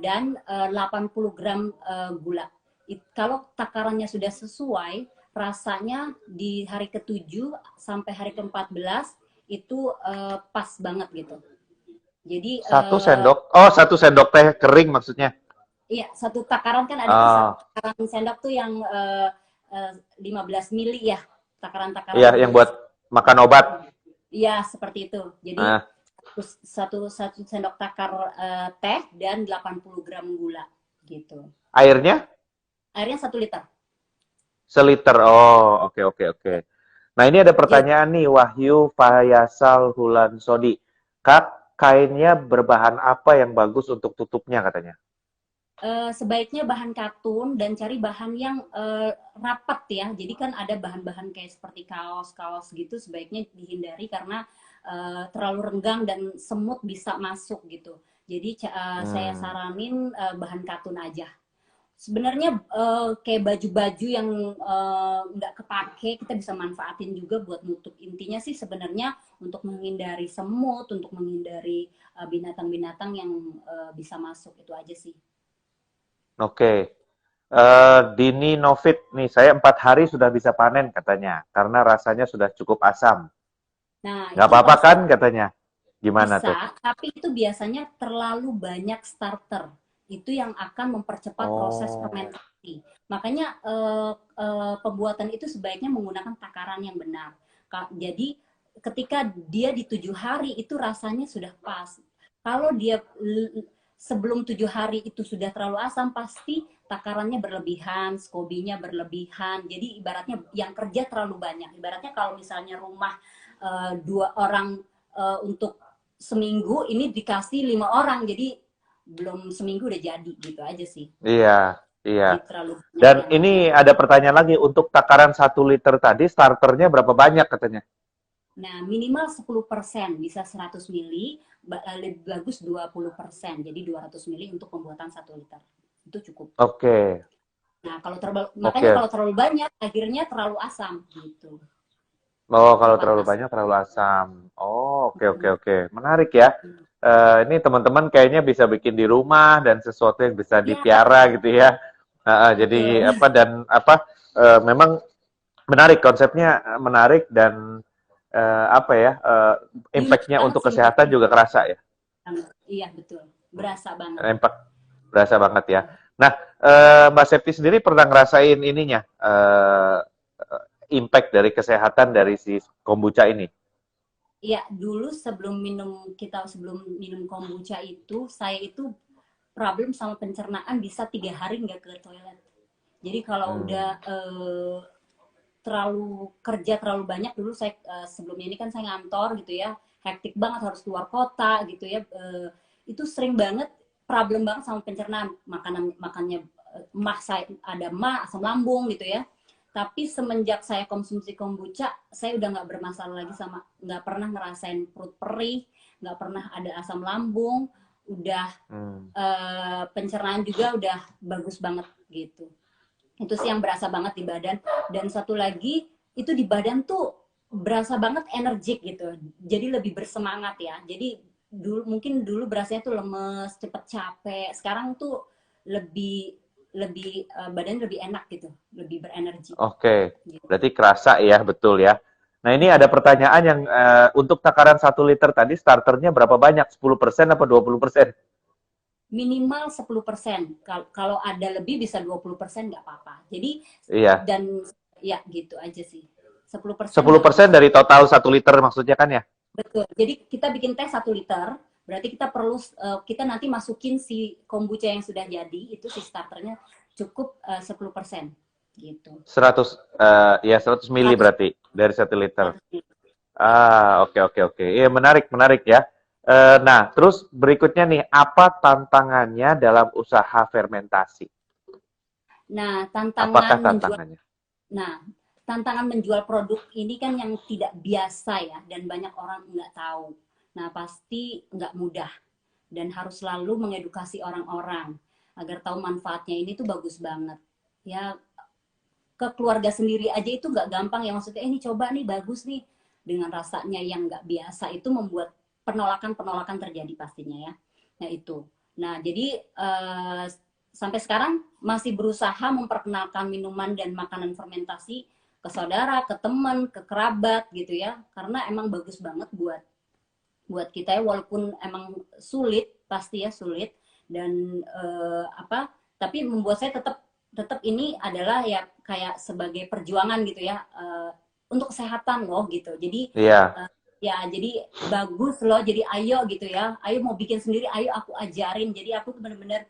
dan 80 gram gula. Kalau takarannya sudah sesuai, rasanya di hari ke-7 sampai hari ke-14 itu pas banget gitu. Jadi Satu sendok teh kering maksudnya. iya, satu takaran kan ada tuh satu Oh, takaran sendok tuh yang 15 mili ya, iya, takaran-takaran. yang buat makan obat. Iya, seperti itu. Jadi Ah, satu sendok takar teh dan 80 gram gula gitu. airnya Airnya 1 liter. seliter. Oh, oke, oke, oke. Nah, ini ada Jadi pertanyaan nih, Wahyu Fayasal Hulansodi. Kak, kainnya berbahan apa yang bagus untuk tutupnya katanya? sebaiknya bahan katun dan cari bahan yang rapat ya. Jadi kan ada bahan-bahan kayak seperti kaos-kaos gitu sebaiknya dihindari karena terlalu renggang dan semut bisa masuk gitu. Jadi saya Hmm, saranin bahan katun aja. Sebenarnya kayak baju-baju yang nggak kepake kita bisa manfaatin juga buat nutup. Intinya sih sebenarnya untuk menghindari semut, untuk menghindari binatang-binatang yang bisa masuk itu aja sih. oke. Dini Novit nih, saya 4 hari sudah bisa panen katanya, karena rasanya sudah cukup asam. Nah, Nggak itu apa-apa kan pasti katanya? Gimana tuh? bisa, tapi itu biasanya terlalu banyak starter. Itu yang akan mempercepat proses Oh, fermentasi. Makanya pembuatan itu sebaiknya menggunakan takaran yang benar. Jadi ketika dia di 7 hari itu rasanya sudah pas. Kalau dia sebelum 7 hari itu sudah terlalu asam, pasti takarannya berlebihan, skobinya berlebihan. Jadi ibaratnya yang kerja terlalu banyak. Ibaratnya kalau misalnya rumah 2 orang untuk seminggu ini dikasih 5 orang jadi belum seminggu udah jadi gitu aja sih, iya, jadi iya. terlalu banyak Dan yang ini ada pertanyaan lagi, untuk takaran 1 liter tadi, starternya berapa banyak katanya? nah minimal 10% bisa 100 mili lebih bagus 20% jadi 200 mili untuk pembuatan 1 liter itu cukup. Oke, Nah makanya oke. kalau terlalu banyak akhirnya terlalu asam gitu. Oh, kalau Kurang terlalu pas. banyak terlalu asam. Oh, oke, oke, oke. Menarik ya. Ini teman-teman kayaknya bisa bikin di rumah dan sesuatu yang bisa Ya dipiara gitu ya. Jadi betul. apa dan apa memang menarik konsepnya, menarik dan apa ya Unik impact-nya banget untuk sih kesehatan juga kerasa ya. iya betul berasa banget. Impact berasa banget ya. Nah, Mbak Septi sendiri pernah ngerasain ininya impact dari kesehatan dari si kombucha ini? Iya, dulu sebelum minum kombucha itu, saya itu problem sama pencernaan bisa 3 hari nggak ke toilet. Jadi kalau udah Hmm. terlalu kerja terlalu banyak dulu saya sebelumnya ini kan saya ngantor gitu ya, hektik banget harus keluar kota gitu ya, itu sering banget problem banget sama pencernaan makannya mah saya ada mah asam lambung gitu ya. Tapi semenjak saya konsumsi kombucha, saya udah nggak bermasalah lagi sama nggak pernah ngerasain perut perih, nggak pernah ada asam lambung, udah Hmm. pencernaan juga udah bagus banget gitu. Itu sih yang berasa banget di badan. Dan satu lagi itu di badan tuh berasa banget energik gitu. Jadi lebih bersemangat ya. Jadi mungkin dulu berasanya tuh lemes, cepet capek. Sekarang tuh lebih lebih badan lebih enak gitu, lebih berenergi. Oke, Gitu. berarti kerasa ya, betul ya. Nah, ini ada pertanyaan yang untuk takaran 1 liter tadi starternya berapa banyak? 10% apa 20%? minimal 10%. Kalau ada lebih bisa 20% nggak apa-apa. Jadi Iya. dan ya gitu aja sih. 10% 10% bagus. dari total 1 liter maksudnya kan ya? Betul. Jadi kita bikin teh 1 liter, berarti kita perlu kita nanti masukin si kombucha yang sudah jadi itu si starternya cukup 10% gitu. 100 ya 100 mili 100, berarti dari 1 liter. 100 ml. Ya. Oke oke oke. Iya menarik menarik ya. Nah, terus berikutnya nih, apa tantangannya dalam usaha fermentasi? Nah, Apakah tantangannya? nah, tantangan menjual produk ini kan yang tidak biasa ya dan banyak orang nggak tahu. Nah, pasti nggak mudah dan harus selalu mengedukasi orang-orang agar tahu manfaatnya. Ini tuh bagus banget. Ya, ke keluarga sendiri aja itu nggak gampang ya, maksudnya ini coba nih bagus nih, dengan rasanya yang nggak biasa itu membuat penolakan terjadi pastinya ya. Nah itu. Nah jadi sampai sekarang masih berusaha memperkenalkan minuman dan makanan fermentasi ke saudara, ke teman, ke kerabat gitu ya, karena emang bagus banget buat buat kita ya, walaupun emang sulit, pasti ya sulit, dan apa, tapi membuat saya tetap tetap ini adalah ya kayak sebagai perjuangan gitu ya, untuk kesehatan loh gitu. Jadi Iya. ya jadi bagus loh, jadi ayo gitu ya, ayo mau bikin sendiri, ayo aku ajarin. Jadi aku bener-bener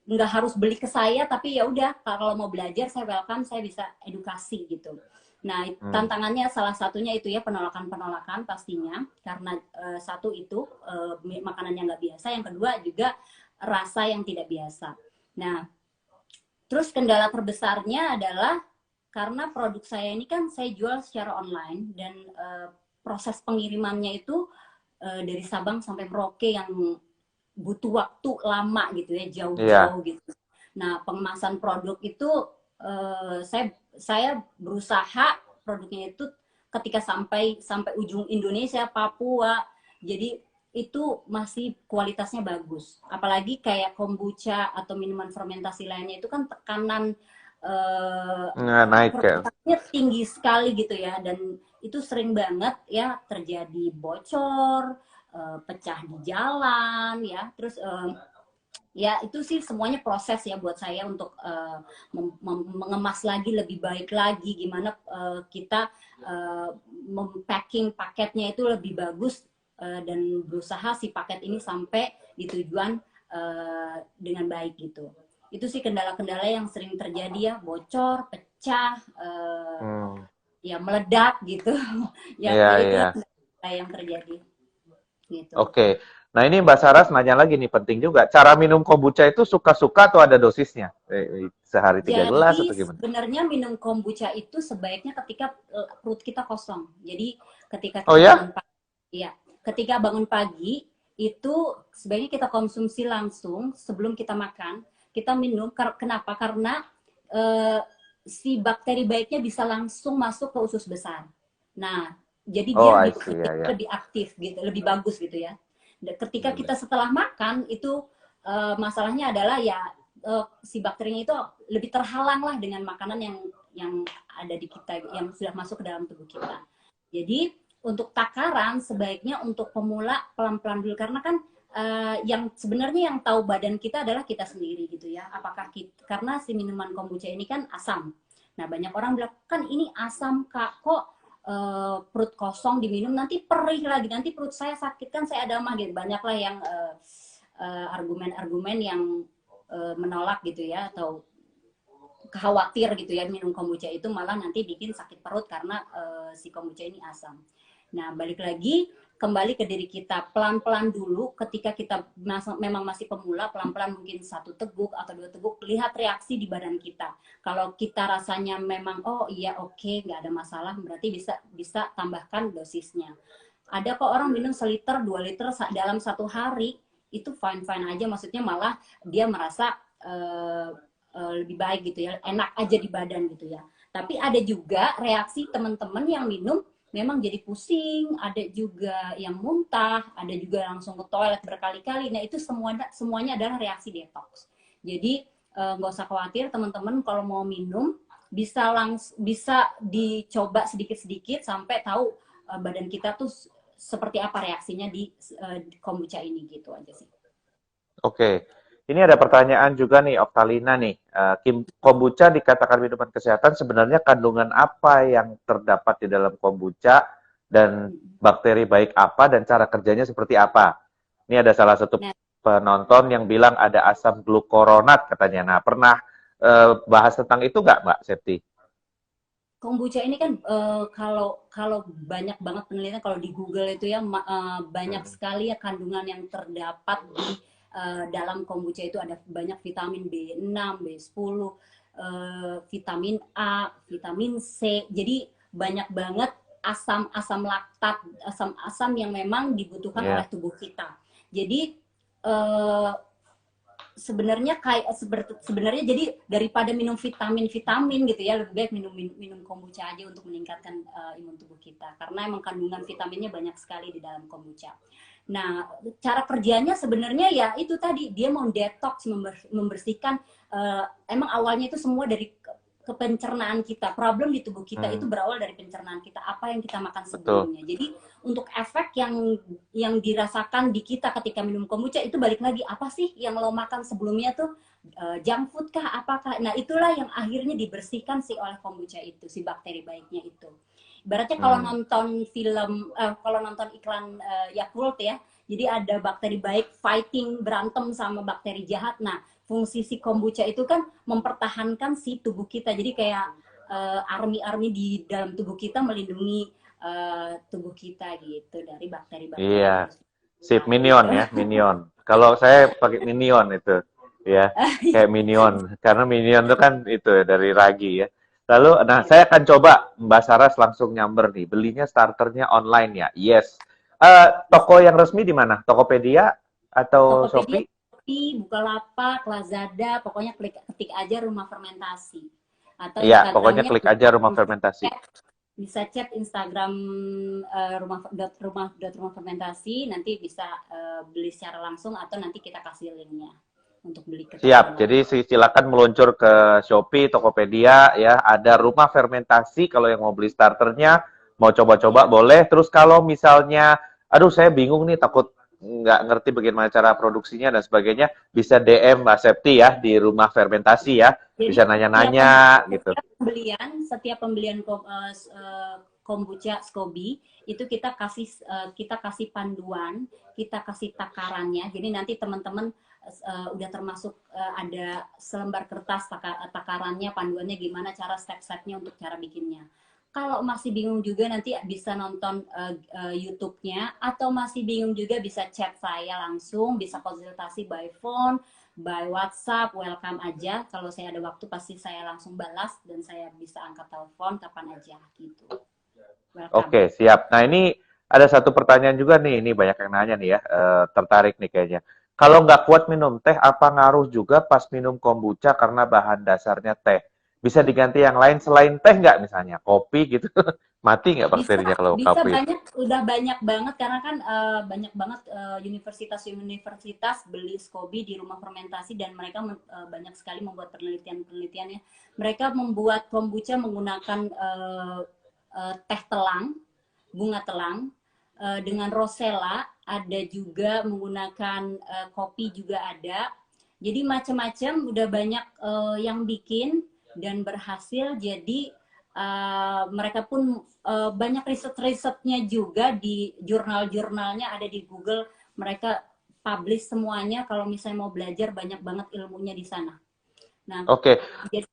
nggak harus beli ke saya, tapi ya udah kalau mau belajar saya welcome, saya bisa edukasi gitu. Nah Hmm. tantangannya salah satunya itu ya penolakan pastinya, karena satu itu makanan yang nggak biasa, yang kedua juga rasa yang tidak biasa. Nah terus kendala terbesarnya adalah karena produk saya ini kan saya jual secara online dan proses pengirimannya itu dari Sabang sampai Merauke yang butuh waktu lama gitu ya, Iya. jauh-jauh gitu. Nah, pengemasan produk itu saya berusaha produknya itu ketika sampai sampai ujung Indonesia, Papua, jadi itu masih kualitasnya bagus. Apalagi kayak kombucha atau minuman fermentasi lainnya itu kan tekanan eh, Nggak naik ya. fermentasinya tinggi sekali gitu ya, dan itu sering banget ya terjadi bocor, pecah di jalan ya, terus ya itu sih semuanya proses ya buat saya untuk mengemas lagi lebih baik lagi, gimana kita mempacking paketnya itu lebih bagus, dan berusaha si paket ini sampai di tujuan dengan baik gitu. Itu sih kendala-kendala yang sering terjadi ya, bocor, pecah, Hmm. ya meledak gitu. Ya, Iya ya itu iya. kendala yang terjadi gitu. Oke. Nah ini Mbak Saras nanya lagi nih, penting juga. Cara minum kombucha itu suka-suka atau ada dosisnya? Sehari 3 gelas Jadi atau gimana? sebenarnya minum kombucha itu sebaiknya ketika perut kita kosong. Jadi ketika Oh kita ya? bangun pagi, ya, ketika bangun pagi itu sebaiknya kita konsumsi langsung sebelum kita makan. Kita minum. Kenapa? Karena eh, si bakteri baiknya bisa langsung masuk ke usus besar. Nah, jadi dia Oh I lebih see, bekerja ya ya. lebih aktif gitu, lebih bagus gitu ya. Ketika Hmm. kita setelah makan itu masalahnya adalah ya si bakterinya itu lebih terhalang lah dengan makanan yang ada di kita, yang sudah masuk ke dalam tubuh kita. Jadi untuk takaran sebaiknya untuk pemula pelan-pelan dulu, karena kan yang sebenarnya yang tahu badan kita adalah kita sendiri gitu ya. Apakah kita, karena si minuman kombucha ini kan asam. Nah banyak orang bilang kan ini asam kak, kok perut kosong diminum nanti perih lagi, nanti perut saya sakit, kan saya ada mah gitu. Banyaklah yang argumen-argumen yang menolak gitu ya, atau khawatir gitu ya minum kombucha itu malah nanti bikin sakit perut karena si kombucha ini asam. Nah, balik lagi kembali ke diri kita, pelan-pelan dulu ketika kita memang masih pemula, pelan-pelan mungkin 1 teguk atau 2 teguk, lihat reaksi di badan kita. Kalau kita rasanya memang oh iya oke, nggak ada masalah, berarti bisa tambahkan dosisnya. Ada kok orang minum 1 liter, 2 liter dalam 1 hari, itu fine-fine aja, maksudnya malah dia merasa lebih baik gitu ya, enak aja di badan gitu ya. Tapi ada juga reaksi teman-teman yang minum memang jadi pusing, ada juga yang muntah, ada juga langsung ke toilet berkali-kali. Nah itu semuanya adalah reaksi detox. Jadi nggak usah khawatir teman-teman, kalau mau minum bisa dicoba sedikit-sedikit sampai tahu badan kita tuh seperti apa reaksinya di kombucha ini, gitu aja sih. Oke. Ini ada pertanyaan juga nih, Oktalina nih. Kombucha dikatakan minuman kesehatan, sebenarnya kandungan apa yang terdapat di dalam kombucha dan bakteri baik apa dan cara kerjanya seperti apa? Ini ada salah satu Nah, penonton yang bilang ada asam glukoronat katanya. Nah, pernah bahas tentang itu nggak, Mbak Septi? kombucha ini kan kalau kalau banyak banget penelitian kalau di Google itu ya banyak sekali ya kandungan yang terdapat di dalam kombucha itu ada banyak vitamin B6, B10, vitamin A, vitamin C. Jadi banyak banget asam-asam laktat, asam-asam yang memang dibutuhkan oleh Ya, tubuh kita. Jadi eh, sebenarnya kayak sebenarnya jadi daripada minum vitamin gitu ya lebih baik minum kombucha aja untuk meningkatkan imun tubuh kita karena emang kandungan vitaminnya banyak sekali di dalam kombucha. Nah, cara kerjanya sebenarnya ya itu tadi dia mau detox membersihkan emang awalnya itu semua dari ke pencernaan kita. Problem di tubuh kita itu berawal dari pencernaan kita, apa yang kita makan betul. sebelumnya. Jadi untuk efek yang dirasakan di kita ketika minum kombucha itu balik lagi apa sih yang lo makan sebelumnya tuh junk food kah apakah. Nah, itulah yang akhirnya dibersihkan sih oleh kombucha itu si bakteri baiknya itu. Ibaratnya kalau Hmm. nonton film kalau nonton iklan Yakult ya. Jadi ada bakteri baik fighting berantem sama bakteri jahat. Nah, fungsi si kombucha itu kan mempertahankan si tubuh kita. Jadi kayak army-army di dalam tubuh kita melindungi tubuh kita gitu dari bakteri-bakteri yang Iya. harus Sip kita Minion gitu. ya, Minion. Kalau saya pakai Minion itu, ya, kayak Minion. Karena Minion itu kan itu ya, dari ragi ya. Lalu, nah Iya. saya akan coba Mbak Saras langsung nyamber nih. Belinya starternya online ya, yes. Toko yang resmi di mana? Tokopedia atau Tokopedia, Shopee? Shopee, Bukalapak, Lazada, pokoknya ketik aja rumah fermentasi. Atau Iya, pokoknya Instagramnya klik aja rumah fermentasi. bisa chat Instagram rumah fermentasi, nanti bisa beli secara langsung atau nanti kita kasih linknya untuk beli ke toko Siap. online. Jadi silakan meluncur ke Shopee, Tokopedia ya. Ada rumah fermentasi kalau yang mau beli starternya, mau coba-coba Ya, boleh. Terus kalau misalnya, aduh saya bingung nih takut nggak ngerti bagaimana cara produksinya dan sebagainya, bisa DM Mbak Septi ya di rumah fermentasi ya. jadi Bisa nanya-nanya gitu. setiap pembelian kombucha Scoby itu kita kasih panduan, kita kasih takarannya. Jadi nanti teman-teman udah termasuk ada selembar kertas takarannya, panduannya gimana cara step-stepnya untuk cara bikinnya. Kalau masih bingung juga nanti bisa nonton YouTube-nya atau masih bingung juga bisa chat saya langsung, bisa konsultasi by phone, by WhatsApp, welcome aja. Kalau saya ada waktu pasti saya langsung balas dan saya bisa angkat telepon kapan aja gitu. Welcome. Oke, siap. Nah, ini ada satu pertanyaan juga nih. Ini banyak yang nanya nih ya. Tertarik nih kayaknya. Kalau nggak kuat minum teh, apa ngaruh juga pas minum kombucha karena bahan dasarnya teh? Bisa diganti yang lain selain teh nggak misalnya? Kopi gitu? Mati nggak Bisa bakterinya kalau bisa kopi? udah banyak banget karena kan banyak banget universitas-universitas beli SCOBY di rumah fermentasi dan mereka banyak sekali membuat penelitian-penelitian ya. Mereka membuat kombucha menggunakan teh telang, bunga telang dengan rosella, ada juga menggunakan kopi juga ada. Jadi macam-macam udah banyak yang bikin dan berhasil. Jadi mereka pun banyak riset-risetnya juga di jurnal-jurnalnya ada di Google. Mereka publish semuanya. Kalau misalnya mau belajar banyak banget ilmunya di sana. Nah, Oke, jadi,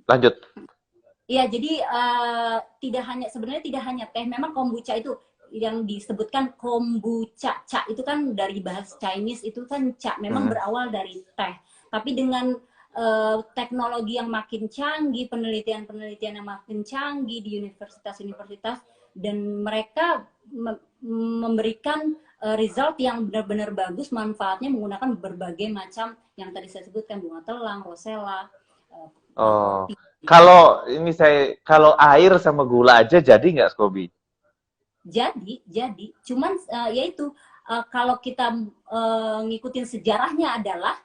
lanjut. ya jadi sebenarnya tidak hanya teh. Memang kombucha itu yang disebutkan kombucha, ca itu kan dari bahasa Chinese itu kan ca, memang Hmm. berawal dari teh. Tapi dengan teknologi yang makin canggih, penelitian-penelitian yang makin canggih di universitas-universitas, dan mereka memberikan result yang benar-benar bagus, manfaatnya menggunakan berbagai macam yang tadi saya sebutkan, bunga telang, rosella, Oh, kopi. kalau air sama gula aja jadi nggak, Skobi? Jadi, cuman yaitu kalau kita ngikutin sejarahnya adalah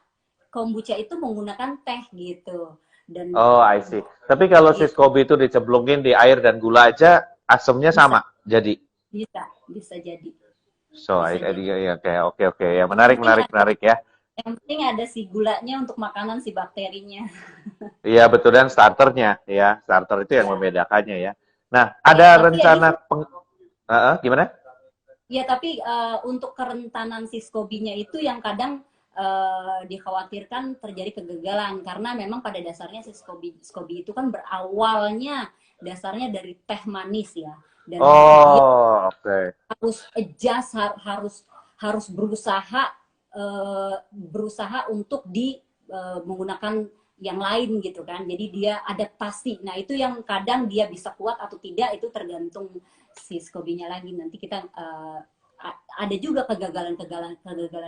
kombucha itu menggunakan teh gitu dan Oh, I see. Tapi kalau si Skobi itu dicemplungin di air dan gula aja, asemnya bisa sama. Jadi, bisa bisa jadi so, bisa jadi ya, oke, oke, ya yang penting menarik ya. Yang penting ada si gulanya untuk makanan si bakterinya. Iya betul, dan starternya ya, starter itu yang Ya, membedakannya ya. Nah, ya. ada Tapi ya rencana itu, gimana? ya tapi untuk kerentanan si SCOBY-nya itu yang kadang dikhawatirkan terjadi kegagalan karena memang pada dasarnya si SCOBY itu kan berawalnya dasarnya dari teh manis ya, dan dia Oh, oke. harus adjust, harus harus berusaha berusaha untuk menggunakan yang lain gitu kan. Jadi dia adaptasi. Nah, itu yang kadang dia bisa kuat atau tidak itu tergantung si Scoby-nya lagi. Nanti kita ada juga kegagalan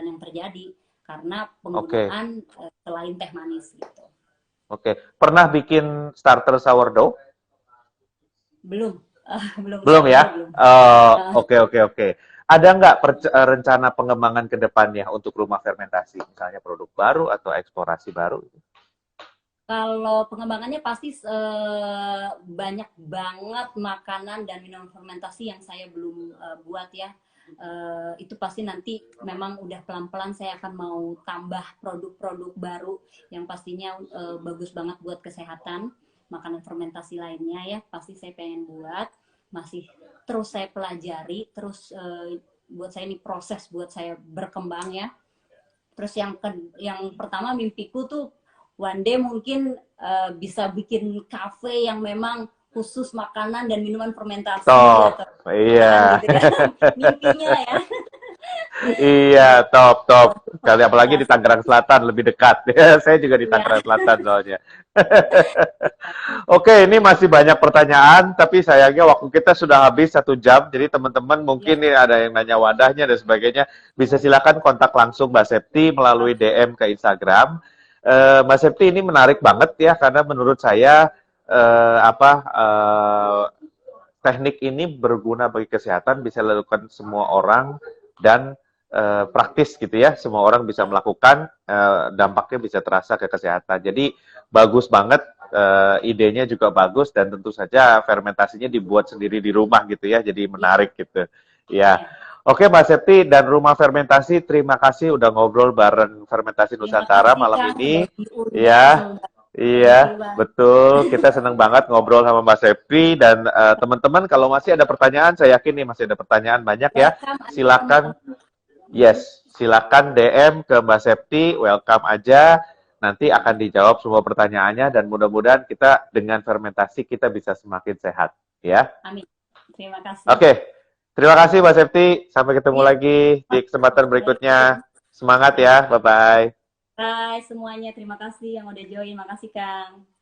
yang terjadi karena Oke, penggunaan selain teh manis gitu. oke. Pernah bikin starter sourdough? Belum, belum Belum ya? sourdough belum. Uh, Oke, oke, oke. Ada nggak rencana pengembangan ke depannya untuk rumah fermentasi? Misalnya produk baru atau eksplorasi baru? Kalau pengembangannya pasti banyak banget makanan dan minuman fermentasi yang saya belum buat ya. Itu pasti nanti memang udah pelan-pelan saya akan mau tambah produk-produk baru yang pastinya bagus banget buat kesehatan. Makanan fermentasi lainnya ya pasti saya pengen buat. Masih terus saya pelajari, terus buat saya ini proses buat saya berkembang ya. Terus yang pertama mimpiku tuh one day mungkin bisa bikin cafe yang memang khusus makanan dan minuman fermentasi Top, atau iya. gitu kan. Mimpinya ya. Iya, top, top. Kali apalagi Ya, di Tangerang Selatan lebih dekat. Saya juga di ya. Tangerang Selatan soalnya. Oke, ini masih banyak pertanyaan, tapi sayangnya waktu kita sudah habis 1 jam. Jadi teman-teman mungkin Ya. nih ada yang nanya wadahnya dan sebagainya, bisa silakan kontak langsung Mbak Septi melalui DM ke Instagram. Mbak Septi ini menarik banget ya, karena menurut saya teknik ini berguna bagi kesehatan, bisa dilakukan semua orang dan praktis gitu ya. Semua orang bisa melakukan, dampaknya bisa terasa ke kesehatan. Jadi bagus banget, idenya juga bagus dan tentu saja fermentasinya dibuat sendiri di rumah gitu ya. Jadi Ya. menarik gitu. Ya. Ya. Oke Mbak Septi dan Rumah Fermentasi, terima kasih udah ngobrol bareng Fermentasi Terima Nusantara kasih malam Kang udah ini. diundang. Ya, Thank you iya, Bang. betul. Kita senang banget ngobrol sama Mbak Sepri dan teman-teman kalau masih ada pertanyaan, saya yakin nih masih ada pertanyaan banyak ya. Welcome aja. Silakan, yes, silakan DM ke Mbak Septi, welcome aja. Nanti akan dijawab semua pertanyaannya dan mudah-mudahan kita dengan fermentasi kita bisa semakin sehat, ya. Amin. Terima kasih. Oke, terima kasih Mbak Septi. Sampai ketemu Iya. lagi di kesempatan berikutnya. Semangat ya, bye-bye. Bye semuanya. Terima kasih yang udah join. Makasih Kang.